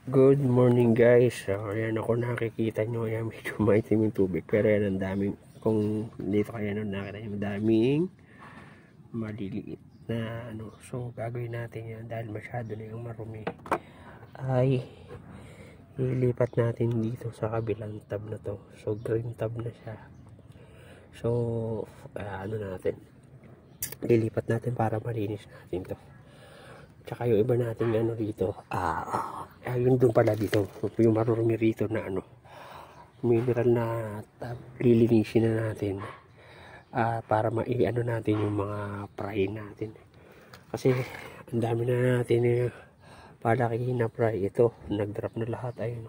Good morning guys. So, ayan ako nakikita nyo. Ayan, medyo maitim yung tubig. Pero ayan, ang daming, kung dito kaya nung nakita nyo, daming maliliit na ano. So, gagawin natin yan dahil masyado na yung marumi. Ay, ilipat natin dito sa kabilang tab na to. So, green tab na siya. So, ano natin. Lilipat natin para malinis natin to. Tsaka yung iba natin ano dito, yun doon pala dito, yung marurumi rito na ano, mineral na lilinisin na natin para mai-ano natin yung mga fry natin. Kasi ang dami na natin palaki na fry. Ito, nag-drop na lahat. Ayun,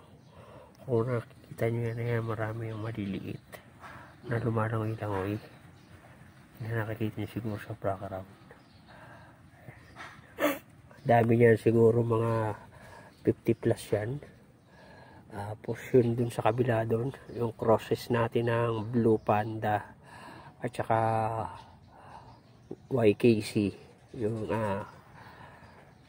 kung nakikita nyo yan, marami yung maliliit na lumalangoy-langoy na nakikita nyo siguro sa background. Dami niyan, siguro mga 50 plus yan. Tapos yun dun sa kabila dun, yung crosses natin ng Blue Panda at saka YKC, yung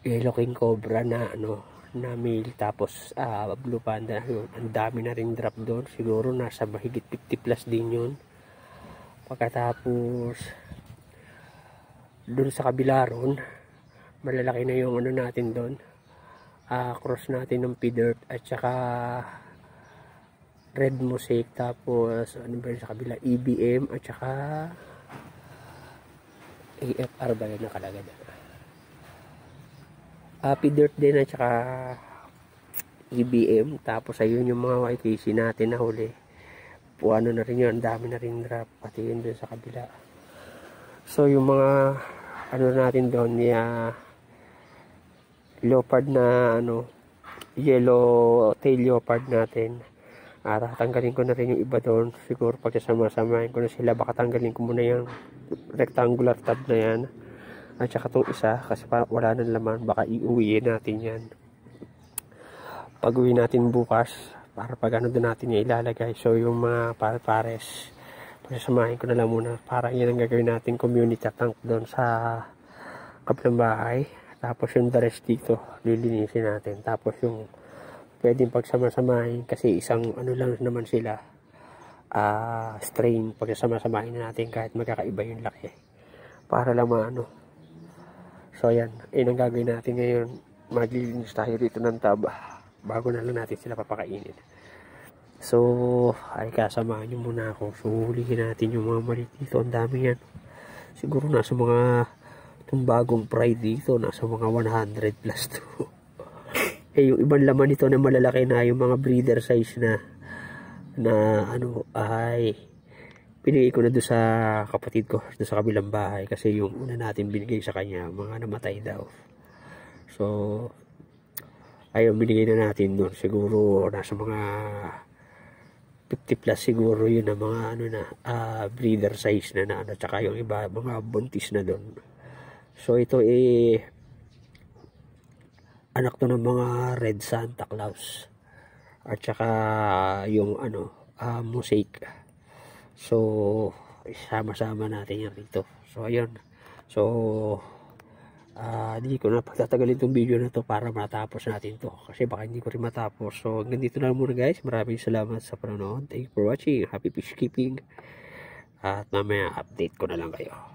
Yellow King Cobra na ano, na male. Tapos Blue Panda, yun, ang dami na ring drop doon, siguro nasa mahigit 50 plus din yun. Pagkatapos dun sa kabila ron, malalaki na yung ano natin doon, cross natin ng P-Dirt at saka Red Mosaic. Tapos ano ba yun sa kabila, EBM at saka AFR ba yun nakalagay na, P-Dirt din at saka EBM. Tapos ayun yung mga YKC natin na huli, ano na rin yun, dami na rin drop, pati yun doon sa kabila. So yung mga ano natin doon, leopard na ano, yellow tail leopard natin, tatanggalin ko na rin yung iba doon. Siguro pag sasama-samahin ko na sila, baka tanggalin ko muna yung rectangular tab na yan at saka itong isa, kasi wala nang laman. Baka iuwiin natin yan pag uwi natin bukas, para pag ano doon natin yung ilalagay. So yung mga pares pagsasamahin ko na lang muna, para yan ang gagawin natin community tank doon sa kabilang bahay. Tapos yung the rest dito lilinisin natin. Tapos yung pwedeng pagsama-samahin, kasi isang ano lang naman sila, strain, pagsasama-samahin na natin kahit magkakaiba yung laki, para lang maano. So yan, ang gagawin natin ngayon, maglilinis tayo dito ng tab bago na lang natin sila papakainin. So ay kasamahan nyo muna ako. So hulihin natin yung mga maliit dito, ang dami yan. Siguro nasa mga, itong bagong fry dito, nasa mga 100 plus to. Yung ibang laman nito na malalaki na, yung mga breeder size na ano, ay pinigay ko na doon sa kapatid ko doon sa kabilang bahay, kasi yung una natin binigay sa kanya, mga namatay daw. So ayun, binigay na natin doon. Siguro nasa mga 50 plus siguro yun, na mga ano na, breeder size na ano, tsaka yung iba mga buntis na doon. So ito anak to ng mga Red Santa Claus at saka yung ano, Mosaic. So sama-sama natin yan rito. So ayun. So hindi ko na pagtatagalin itong video na to para matapos natin to, kasi baka hindi ko rin matapos. So hanggang dito na muna guys. Maraming salamat sa panonood. Thank you for watching. Happy fish keeping. At mamaya update ko na lang kayo.